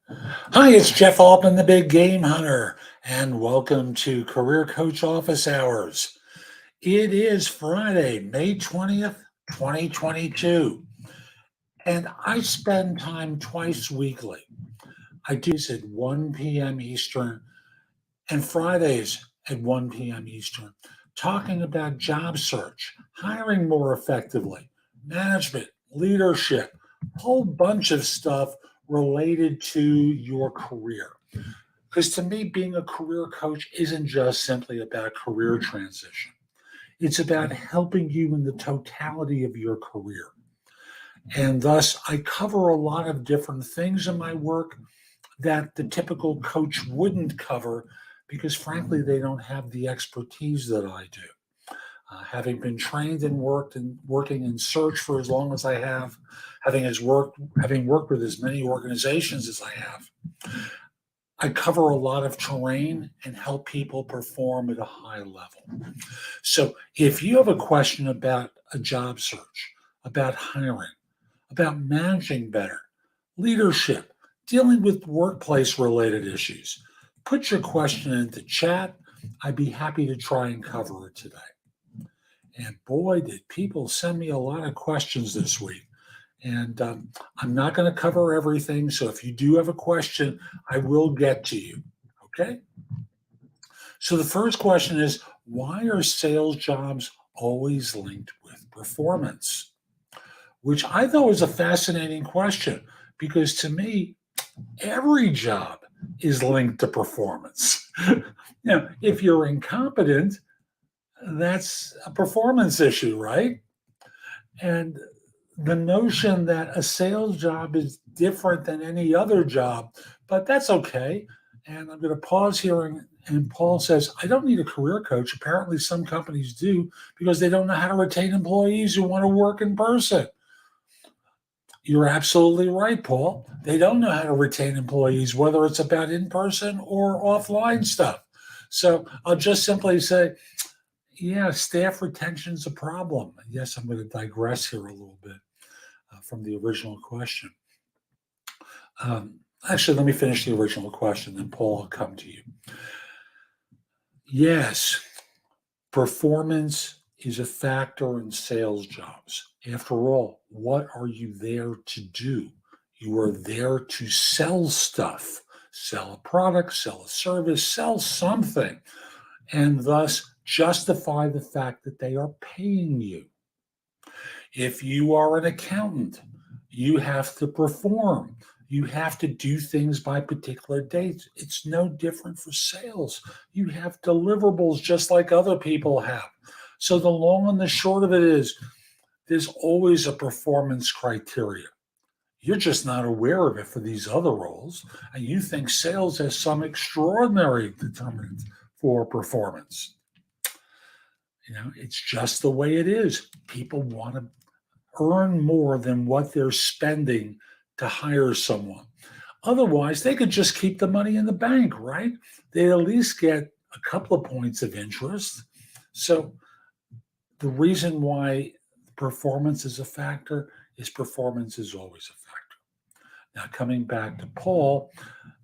Hi, it's Jeff Altman, the Big Game Hunter, and welcome to Career Coach Office Hours. It is Friday, May 20th, 2022, and I spend time twice weekly. I do this at 1 p.m. Eastern and Fridays at 1 p.m. Eastern, talking about job search, hiring more effectively, management, leadership, a whole bunch of stuff related to your career. Because to me, being a career coach isn't just simply about career transition. It's about helping you in the totality of your career. And thus, I cover a lot of different things in my work that the typical coach wouldn't cover because, frankly, they don't have the expertise that I do. Having been trained and worked and working in search for as long as I have, having worked with as many organizations as I have, I cover a lot of terrain and help people perform at a high level. So if you have a question about a job search, about hiring, about managing better, leadership, dealing with workplace related issues, put your question into chat. I'd be happy to try and cover it today. And boy, did people send me a lot of questions this week. And I'm not going to cover everything. So if you do have a question, I will get to you. Okay. So the first question is, why are sales jobs always linked with performance? Which I thought was a fascinating question because to me, every job is linked to performance. If you're incompetent, that's a performance issue, right? And the notion that a sales job is different than any other job, but that's okay. And I'm going to pause here. And Paul says, I don't need a career coach. Apparently, some companies do because they don't know how to retain employees who want to work in person. You're absolutely right, Paul. They don't know how to retain employees, whether it's about in person or offline stuff. So I'll just simply say, yeah, staff retention is a problem. Yes, I'm going to digress here a little bit from the original question. Actually, let me finish the original question, then Paul will come to you. Yes, performance is a factor in sales jobs. After all, what are you there to do? You are there to sell stuff, sell a product, sell a service, sell something, and thus justify the fact that they are paying you. If you are an accountant, you have to perform. You have to do things by particular dates. It's no different for sales. You have deliverables just like other people have. So the long and the short of it is there's always a performance criteria. You're just not aware of it for these other roles. And you think sales has some extraordinary determinant for performance. It's just the way it is. People want to earn more than what they're spending to hire someone. Otherwise, they could just keep the money in the bank, right? They at least get a couple of points of interest. So the reason why performance is a factor is performance is always a factor. Now, coming back to Paul,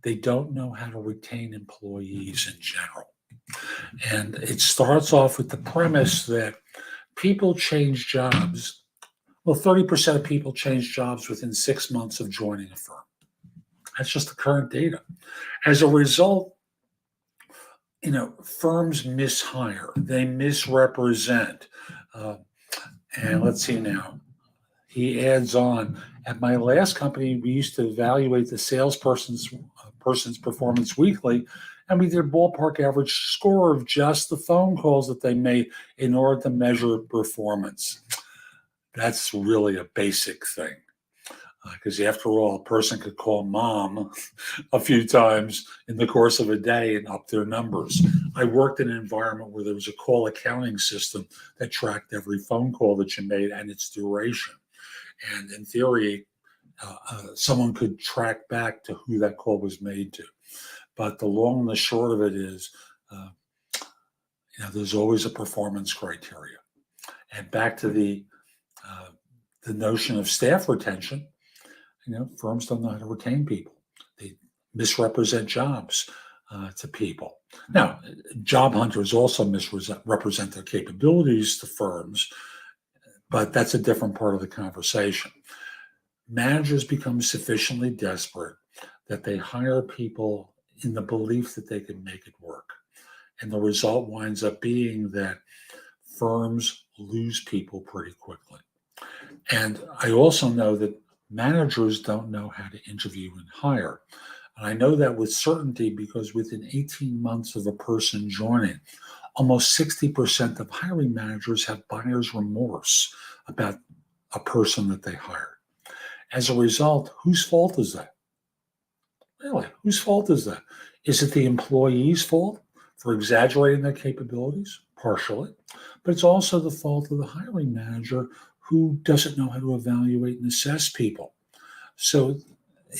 they don't know how to retain employees in general. And it starts off with the premise that people change jobs. Well, 30% of people change jobs within 6 months of joining a firm. That's just the current data. As a result, firms mishire, they misrepresent. And let's see now. He adds on, at my last company, we used to evaluate the person's performance weekly, and we did a ballpark average score of just the phone calls that they made in order to measure performance. That's really a basic thing. Because after all, a person could call mom a few times in the course of a day and up their numbers. I worked in an environment where there was a call accounting system that tracked every phone call that you made and its duration. And in theory, someone could track back to who that call was made to. But the long and the short of it is, there's always a performance criteria. And back to the notion of staff retention, firms don't know how to retain people. misrepresent jobs to people. Now, job hunters also misrepresent their capabilities to firms, but that's a different part of the conversation. Managers become sufficiently desperate that they hire people in the belief that they can make it work. And the result winds up being that firms lose people pretty quickly. And I also know that managers don't know how to interview and hire. And I know that with certainty because within 18 months of a person joining, almost 60% of hiring managers have buyer's remorse about a person that they hired. As a result, whose fault is that? Really, whose fault is that? Is it the employee's fault for exaggerating their capabilities? Partially. But it's also the fault of the hiring manager who doesn't know how to evaluate and assess people. So,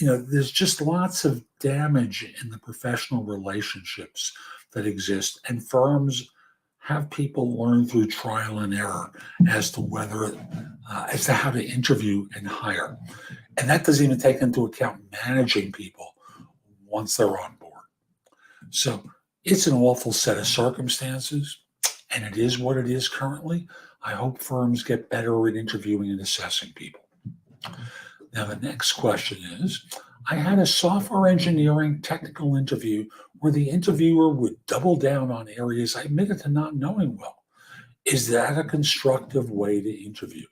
there's just lots of damage in the professional relationships that exist, and firms have people learn through trial and error as to how to interview and hire. And that doesn't even take into account managing people once they're on board. So it's an awful set of circumstances, and it is what it is currently. I hope firms get better at interviewing and assessing people. Now, the next question is, I had a software engineering technical interview where the interviewer would double down on areas I admitted to not knowing well. Is that a constructive way to interview?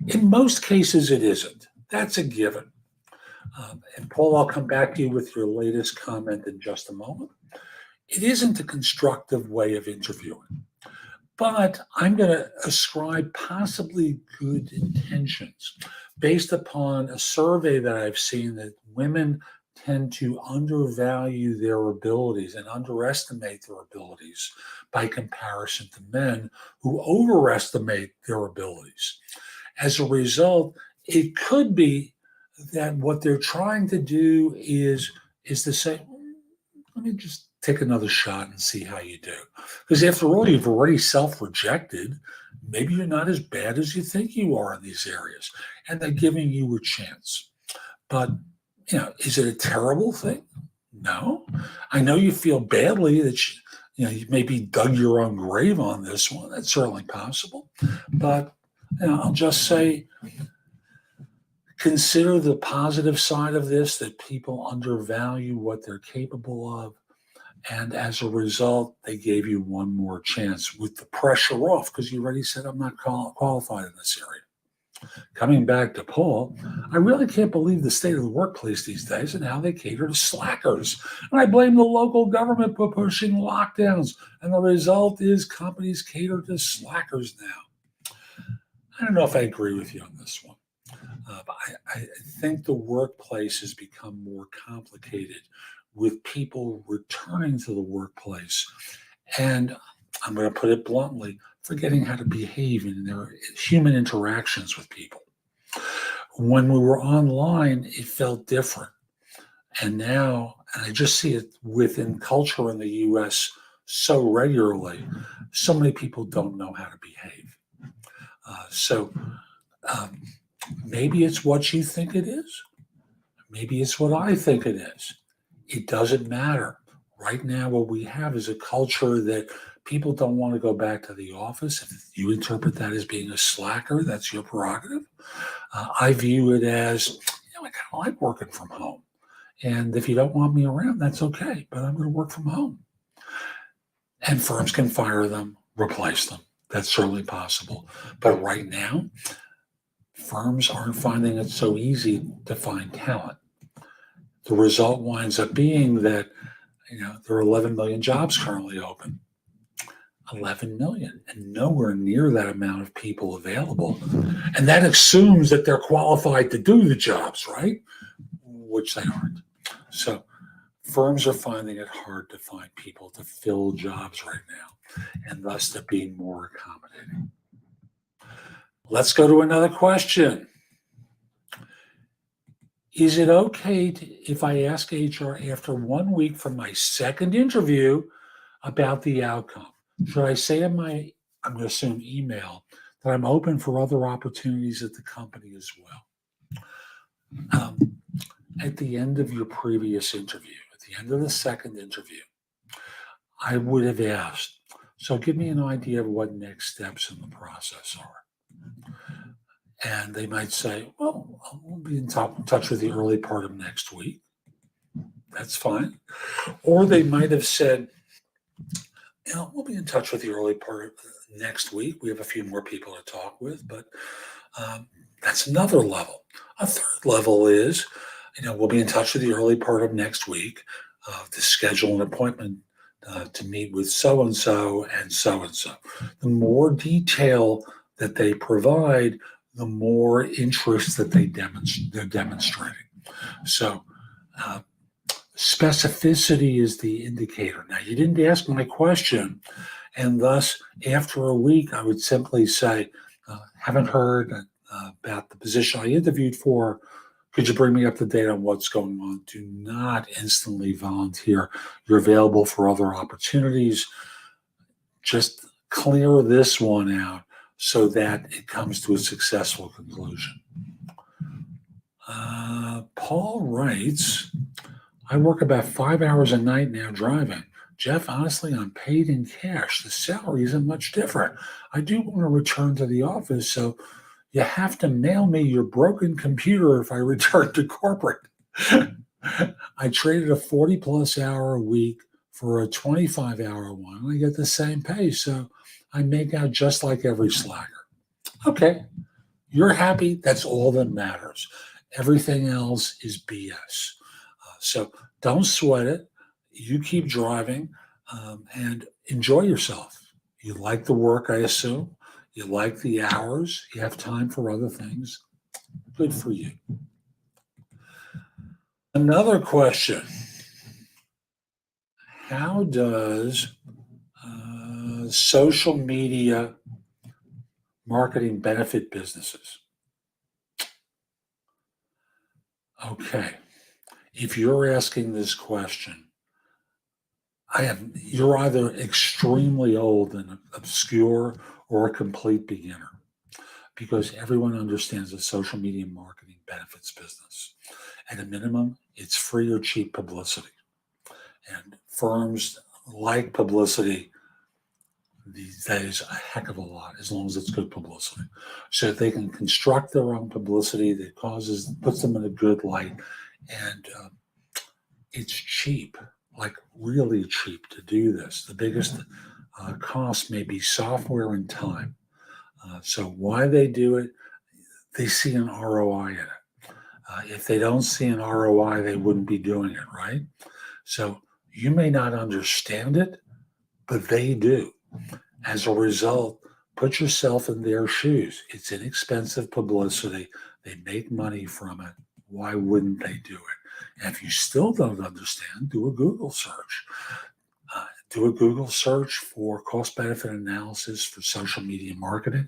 In most cases, it isn't. That's a given. And Paul, I'll come back to you with your latest comment in just a moment. It isn't a constructive way of interviewing, but I'm going to ascribe possibly good intentions based upon a survey that I've seen that women tend to undervalue their abilities and underestimate their abilities by comparison to men who overestimate their abilities. As a result, it could be that what they're trying to do is to say, let me just take another shot and see how you do. Because after all, you've already self-rejected. Maybe you're not as bad as you think you are in these areas, and they're giving you a chance. But, is it a terrible thing? No. I know you feel badly that you maybe dug your own grave on this one. That's certainly possible. But I'll just say, consider the positive side of this, that people undervalue what they're capable of. And as a result, they gave you one more chance with the pressure off because you already said, I'm not qualified in this area. Coming back to Paul, I really can't believe the state of the workplace these days and how they cater to slackers. And I blame the local government for pushing lockdowns. And the result is companies cater to slackers now. I don't know if I agree with you on this one. But I think the workplace has become more complicated with people returning to the workplace. And I'm going to put it bluntly, forgetting how to behave in their human interactions with people. When we were online, it felt different. And now, and I just see it within culture in the US so regularly, so many people don't know how to behave. Maybe it's what you think it is. Maybe it's what I think it is. It doesn't matter. Right now, what we have is a culture that people don't want to go back to the office. If you interpret that as being a slacker, that's your prerogative. I view it as, I kind of like working from home. And if you don't want me around, that's okay, but I'm going to work from home. And firms can fire them, replace them. That's certainly possible. But right now, firms aren't finding it so easy to find talent. The result winds up being that, there are 11 million jobs currently open. 11 million, and nowhere near that amount of people available. And that assumes that they're qualified to do the jobs, right? Which they aren't. So firms are finding it hard to find people to fill jobs right now, and thus they're being more accommodating. Let's go to another question. Is it okay if I ask HR after 1 week from my second interview about the outcome? Should I say in my, I'm going to assume email, that I'm open for other opportunities at the company as well? at the end of your previous interview, at the end of the second interview, I would have asked, so give me an idea of what next steps in the process are. And they might say, well, we'll be in touch with the early part of next week. That's fine. Or they might have said, we'll be in touch with the early part of next week. We have a few more people to talk with, but that's another level. A third level is, we'll be in touch with the early part of next week to schedule an appointment to meet with so-and-so and so-and-so. The more detail that they provide, the more interest that they're demonstrating. So specificity is the indicator. Now, you didn't ask my question, and thus, after a week, I would simply say, haven't heard about the position I interviewed for. Could you bring me up to date on what's going on? Do not instantly volunteer. You're available for other opportunities. Just clear this one out so that it comes to a successful conclusion. Paul writes, I work about 5 hours a night now driving. Jeff, honestly, I'm paid in cash. The salary isn't much different. I do want to return to the office, so you have to mail me your broken computer if I return to corporate. I traded a 40-plus hour a week for a 25-hour one. I get the same pay, so I make out just like every slacker. Okay, you're happy. That's all that matters. Everything else is BS. So don't sweat it. You keep driving and enjoy yourself. You like the work, I assume. You like the hours. You have time for other things. Good for you. Another question. How does social media marketing benefit businesses? Okay. If you're asking this question, you're either extremely old and obscure or a complete beginner, because everyone understands that social media marketing benefits business. At a minimum, it's free or cheap publicity. And firms like publicity these days a heck of a lot, as long as it's good publicity. So if they can construct their own publicity that puts them in a good light, and it's cheap, like really cheap to do this. The biggest cost may be software and time. So why they do it, they see an ROI in it. If they don't see an ROI, they wouldn't be doing it, right? So you may not understand it, but they do. As a result, put yourself in their shoes. It's inexpensive publicity. They make money from it. Why wouldn't they do it? And if you still don't understand, do a Google search. Do a Google search for cost-benefit analysis for social media marketing,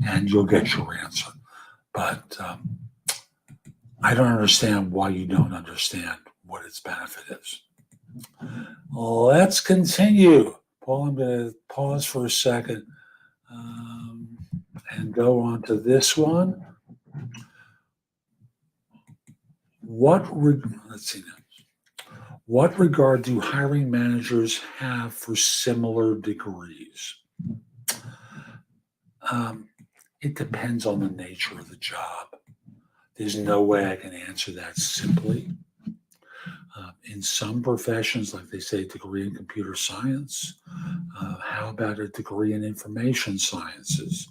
and you'll get your answer. But I don't understand why you don't understand what its benefit is. Let's continue. Paul, I'm going to pause for a second and go on to this one. Let's see now. What regard do hiring managers have for similar degrees? It depends on the nature of the job. There's no way I can answer that simply. In some professions, like they say, degree in computer science. How about a degree in information sciences?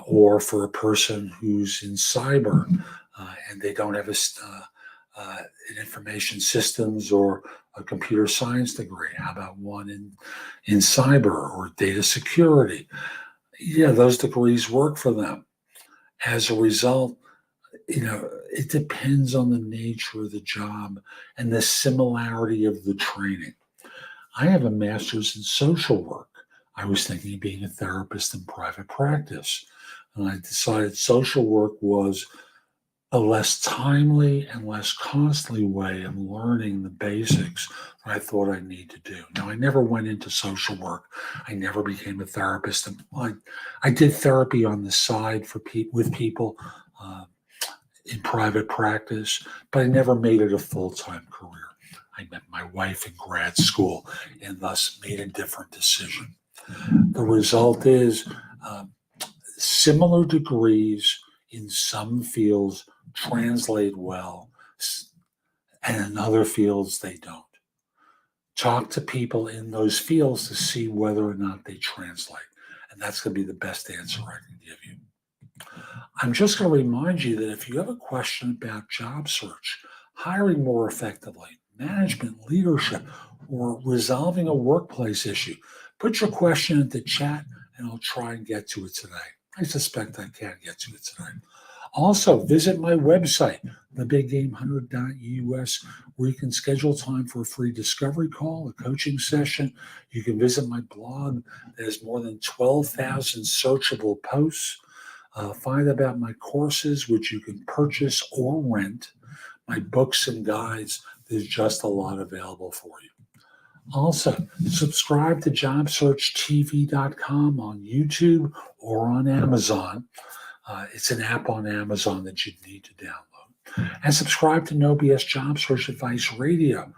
Or for a person who's in cyber and they don't have an information systems or a computer science degree. How about one in cyber or data security? Yeah, those degrees work for them. As a result, it depends on the nature of the job and the similarity of the training. I have a master's in social work. I was thinking of being a therapist in private practice. And I decided social work was a less timely and less costly way of learning the basics that I thought I need to do. Now, I never went into social work. I never became a therapist. I did therapy on the side with people in private practice, but I never made it a full-time career. I met my wife in grad school and thus made a different decision. The result is similar degrees in some fields translate well, and in other fields they don't. Talk to people in those fields to see whether or not they translate. And that's going to be the best answer I can give you. I'm just going to remind you that if you have a question about job search, hiring more effectively, management, leadership, or resolving a workplace issue, put your question into chat and I'll try and get to it today. I suspect I can get to it today. Also, visit my website, thebiggamehunter.us, where you can schedule time for a free discovery call, a coaching session. You can visit my blog that has more than 12,000 searchable posts. Find about my courses, which you can purchase or rent, my books and guides. There's just a lot available for you. Also, subscribe to JobSearchTV.com on YouTube or on Amazon. It's an app on Amazon that you need to download. And subscribe to No BS Job Search Advice Radio,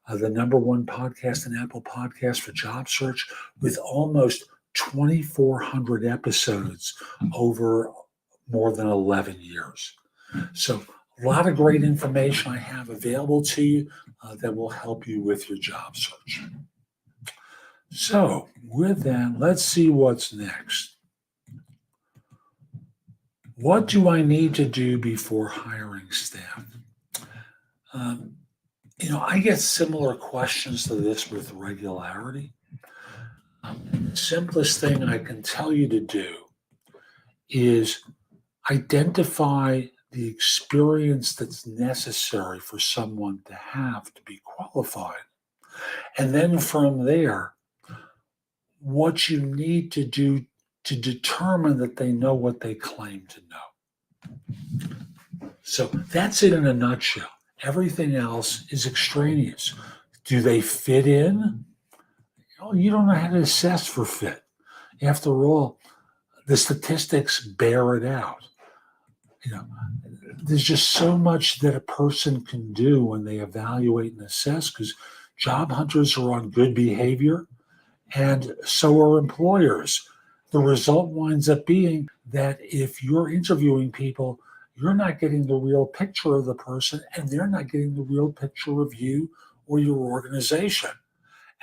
the #1 podcast in Apple Podcasts for job search, with almost 2,400 episodes over more than 11 years. So a lot of great information I have available to you that will help you with your job search. So with that, let's see what's next. What do I need to do before hiring staff? I get similar questions to this with regularity. The simplest thing I can tell you to do is identify the experience that's necessary for someone to have to be qualified. And then from there, what you need to do to determine that they know what they claim to know. So that's it in a nutshell. Everything else is extraneous. Do they fit in? You don't know how to assess for fit. After all, the statistics bear it out. There's just so much that a person can do when they evaluate and assess, because job hunters are on good behavior and so are employers. The result winds up being that if you're interviewing people, you're not getting the real picture of the person and they're not getting the real picture of you or your organization.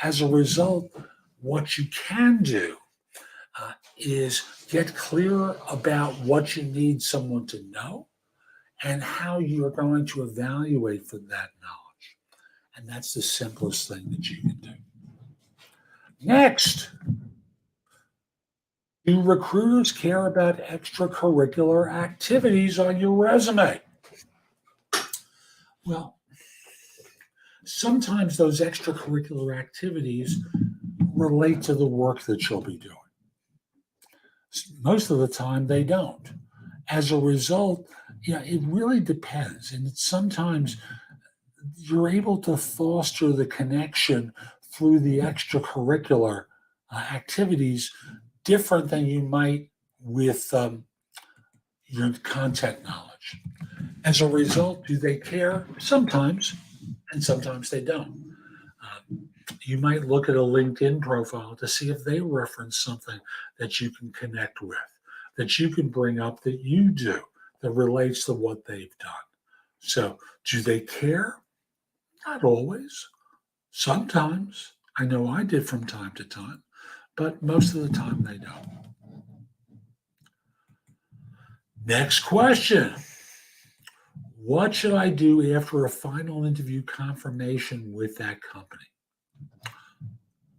As a result, what you can do is get clear about what you need someone to know and how you're going to evaluate for that knowledge. And that's the simplest thing that you can do. Next, do recruiters care about extracurricular activities on your resume? Well, sometimes those extracurricular activities relate to the work that you'll be doing. Most of the time, they don't. As a result, it really depends. And sometimes you're able to foster the connection through the extracurricular activities different than you might with your content knowledge. As a result, do they care? Sometimes, and sometimes they don't. You might look at a LinkedIn profile to see if they reference something that you can connect with, that you can bring up that you do, that relates to what they've done. So, do they care? Not always. Sometimes. I know I did from time to time, but most of the time they don't. Next question. What should I do after a final interview confirmation with that company?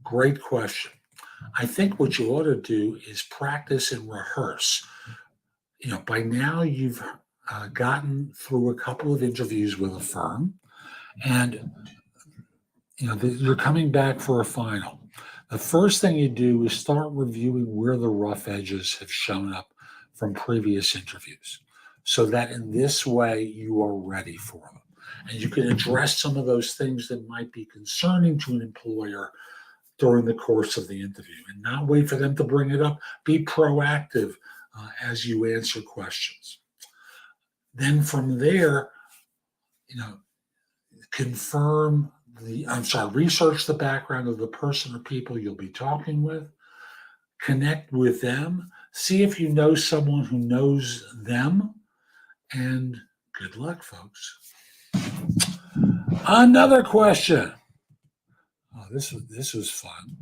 Great question. I think what you ought to do is practice and rehearse. By now you've gotten through a couple of interviews with a firm, and you're coming back for a final. The first thing you do is start reviewing where the rough edges have shown up from previous interviews, so that in this way you are ready for them. And you can address some of those things that might be concerning to an employer during the course of the interview, and not wait for them to bring it up. Be proactive as you answer questions. Then from there, research the background of the person or people you'll be talking with, connect with them, see if you know someone who knows them, and good luck, folks. Another question. Oh, this was fun.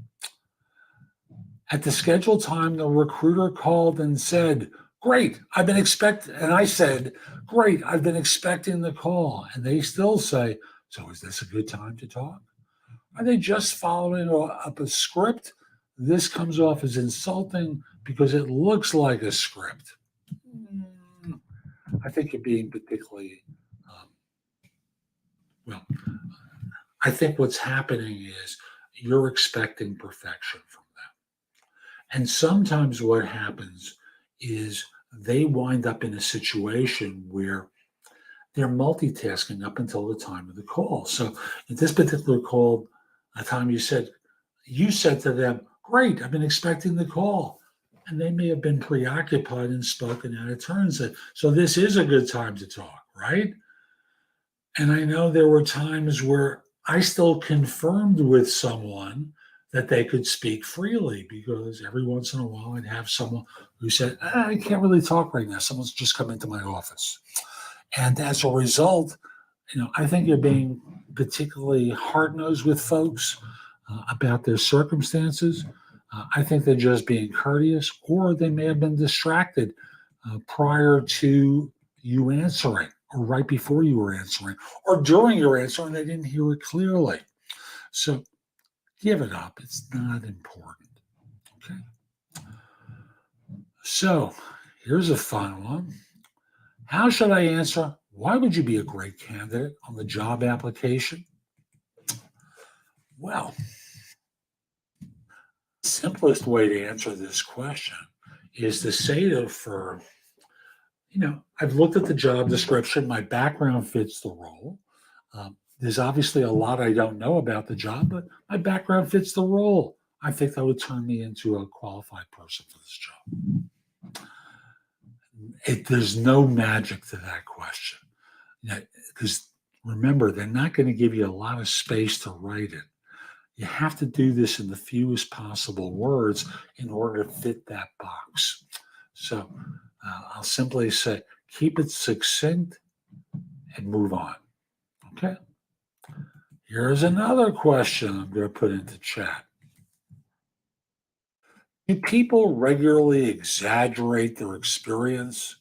At the scheduled time, the recruiter called and said, "Great, and I said, "Great, I've been expecting the call." And they still say, "So is this a good time to talk?" Are they just following up a script? This comes off as insulting because it looks like a script. I think you're being particularly, well, I think what's happening is you're expecting perfection from them. And sometimes what happens is they wind up in a situation where they're multitasking up until the time of the call. So in this particular call, a time you said to them, "Great, I've been expecting the call." And they may have been preoccupied and spoken out of turn. So this is a good time to talk, right? And I know there were times where I still confirmed with someone that they could speak freely, because every once in a while I'd have someone who said, "I can't really talk right now. Someone's just come into my office." And as a result, I think you're being particularly hard-nosed with folks about their circumstances. I think they're just being courteous, or they may have been distracted prior to you answering, or right before you were answering, or during your answer, and they didn't hear it clearly. So give it up. It's not important. Okay. So here's a fun one. How should I answer? Why would you be a great candidate on the job application? Well, the simplest way to answer this question is to say to the firm, I've looked at the job description, my background fits the role. There's obviously a lot I don't know about the job, but my background fits the role. I think that would turn me into a qualified person for this job. There's no magic to that question. Because remember, they're not going to give you a lot of space to write it. You have to do this in the fewest possible words in order to fit that box. So I'll simply say, keep it succinct and move on. Okay. Here's another question I'm going to put into chat. Do people regularly exaggerate their experience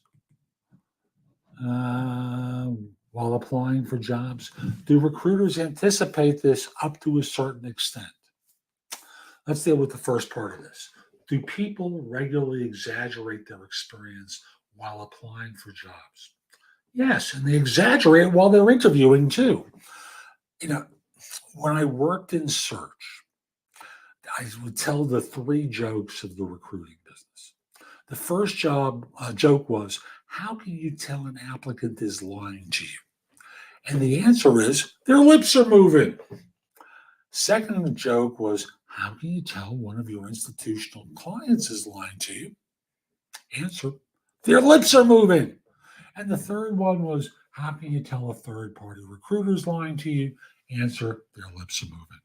while applying for jobs? Do recruiters anticipate this up to a certain extent? Let's deal with the first part of this. Do people regularly exaggerate their experience while applying for jobs? Yes, and they exaggerate while they're interviewing too. When I worked in search, I would tell the three jokes of the recruiting business. The first joke was, how can you tell an applicant is lying to you? And the answer is, their lips are moving. Second joke was, how can you tell one of your institutional clients is lying to you? Answer, their lips are moving. And the third one was, how can you tell a third-party recruiter is lying to you? Answer, their lips are moving.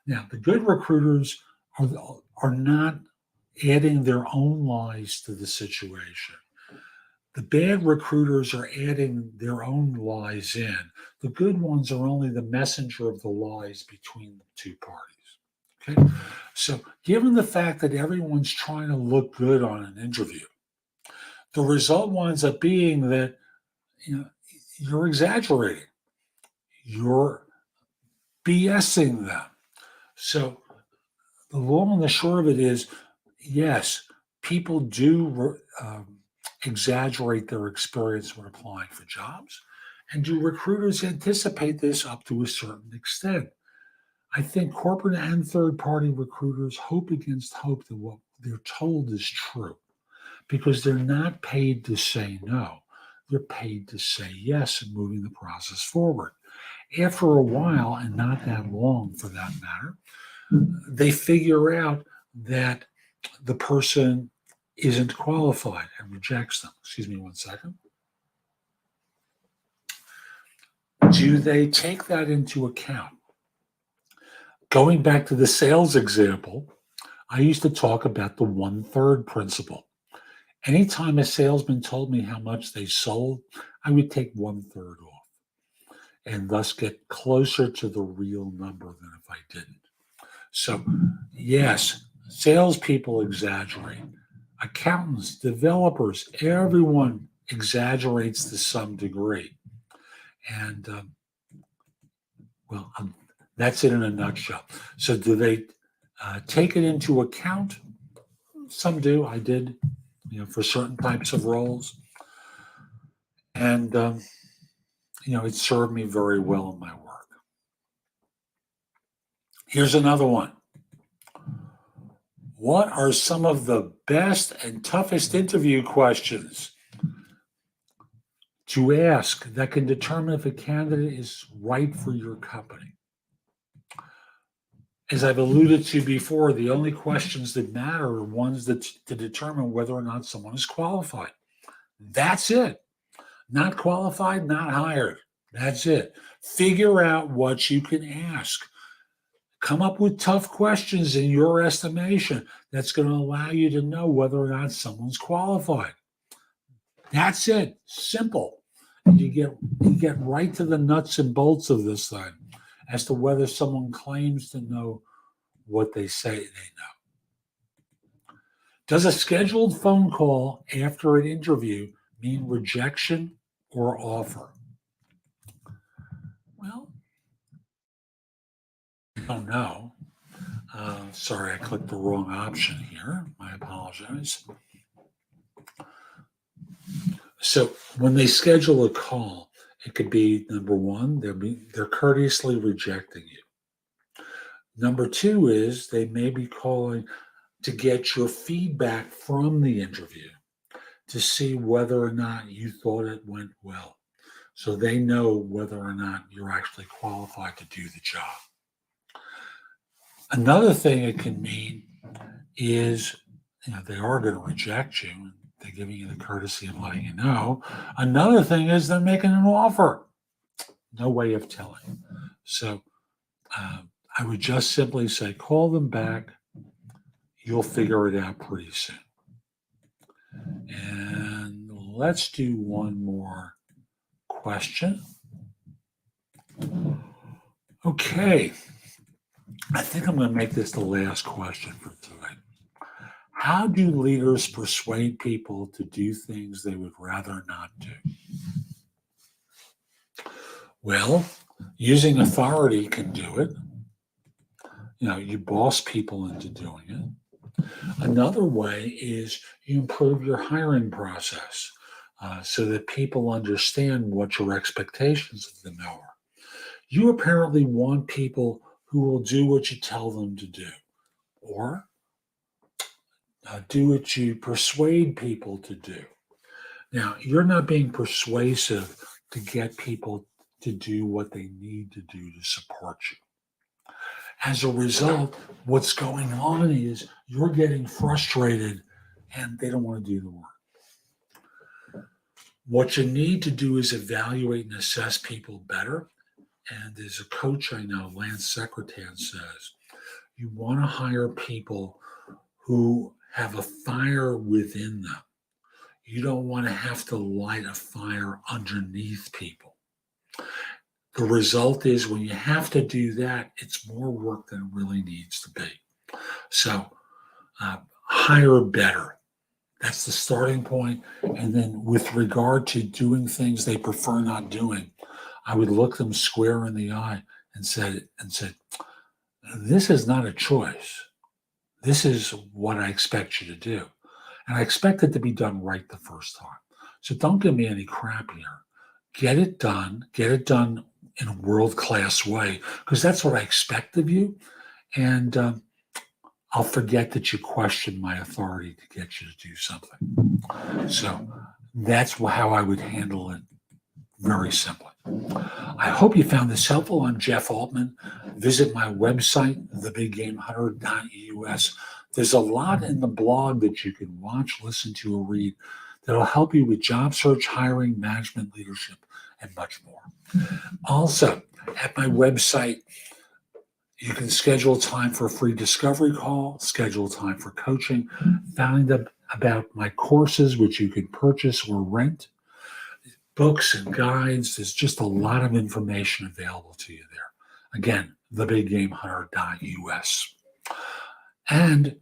Now, the good recruiters are not adding their own lies to the situation. The bad recruiters are adding their own lies in. The good ones are only the messenger of the lies between the two parties. Okay? So, given the fact that everyone's trying to look good on an interview, the result winds up being that you're exaggerating, you're BSing them. So, the long and the short of it is, yes, people do exaggerate their experience when applying for jobs. And do recruiters anticipate this up to a certain extent? I think corporate and third-party recruiters hope against hope that what they're told is true, because they're not paid to say no. They're paid to say yes and moving the process forward. After a while, and not that long for that matter, they figure out that the person isn't qualified and rejects them. Excuse me one second. do they take that into account? Going back to the sales example, I used to talk about the 1/3 principle. Anytime a salesman told me how much they sold, I would take 1/3 off and thus get closer to the real number than if I didn't. So, yes, salespeople exaggerate. Accountants, developers, everyone exaggerates to some degree. And, well, that's it in a nutshell. So, do they take it into account? Some do. I did, for certain types of roles. And, it served me very well in my work. Here's another one. What are some of the best and toughest interview questions to ask that can determine if a candidate is right for your company? As I've alluded to before, the only questions that matter are ones that to determine whether or not someone is qualified. That's it. Not qualified, not hired. That's it. Figure out what you can ask. Come up with tough questions in your estimation that's going to allow you to know whether or not someone's qualified. That's it. Simple. And you get right to the nuts and bolts of this thing as to whether someone claims to know what they say they know. Does a scheduled phone call after an interview mean rejection or offer? Well, I don't know. Sorry, I clicked the wrong option here. I apologize. So when they schedule a call, it could be number one, they're courteously rejecting you. Number two is they may be calling to get your feedback from the interview to see whether or not you thought it went well. So they know whether or not you're actually qualified to do the job. Another thing it can mean is, they are going to reject you. They're giving you the courtesy of letting you know. Another thing is they're making an offer. No way of telling. So I would just simply say, call them back. You'll figure it out pretty soon. And let's do one more question. Okay. I think I'm going to make this the last question for tonight. How do leaders persuade people to do things they would rather not do? Well, using authority can do it. You boss people into doing it. Another way is you improve your hiring process so that people understand what your expectations of them are. You apparently want people who will do what you tell them to do, or do what you persuade people to do. Now, you're not being persuasive to get people to do what they need to do to support you. As a result, what's going on is you're getting frustrated and they don't want to do the work. What you need to do is evaluate and assess people better. And as a coach I know, Lance Secretan says, you want to hire people who have a fire within them. You don't want to have to light a fire underneath people. The result is when you have to do that, it's more work than it really needs to be. So hire better. That's the starting point. And then with regard to doing things they prefer not doing, I would look them square in the eye and said, this is not a choice. This is what I expect you to do. And I expect it to be done right the first time. So don't give me any crap here. Get it done in a world-class way, because that's what I expect of you. And I'll forget that you questioned my authority to get you to do something. So that's how I would handle it, very simply. I hope you found this helpful. I'm Jeff Altman. Visit my website, thebiggamehunter.us. There's a lot in the blog that you can watch, listen to, or read that'll help you with job search, hiring, management, leadership, and much more. Also, at my website, you can schedule time for a free discovery call, schedule time for coaching, find out about my courses, which you can purchase or rent, books and guides. There's just a lot of information available to you there. Again, thebiggamehunter.us. And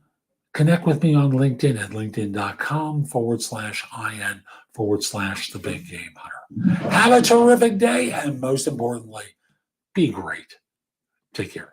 connect with me on LinkedIn at linkedin.com/IN/the Big Game Hunter. Have a terrific day, and most importantly, be great. Take care.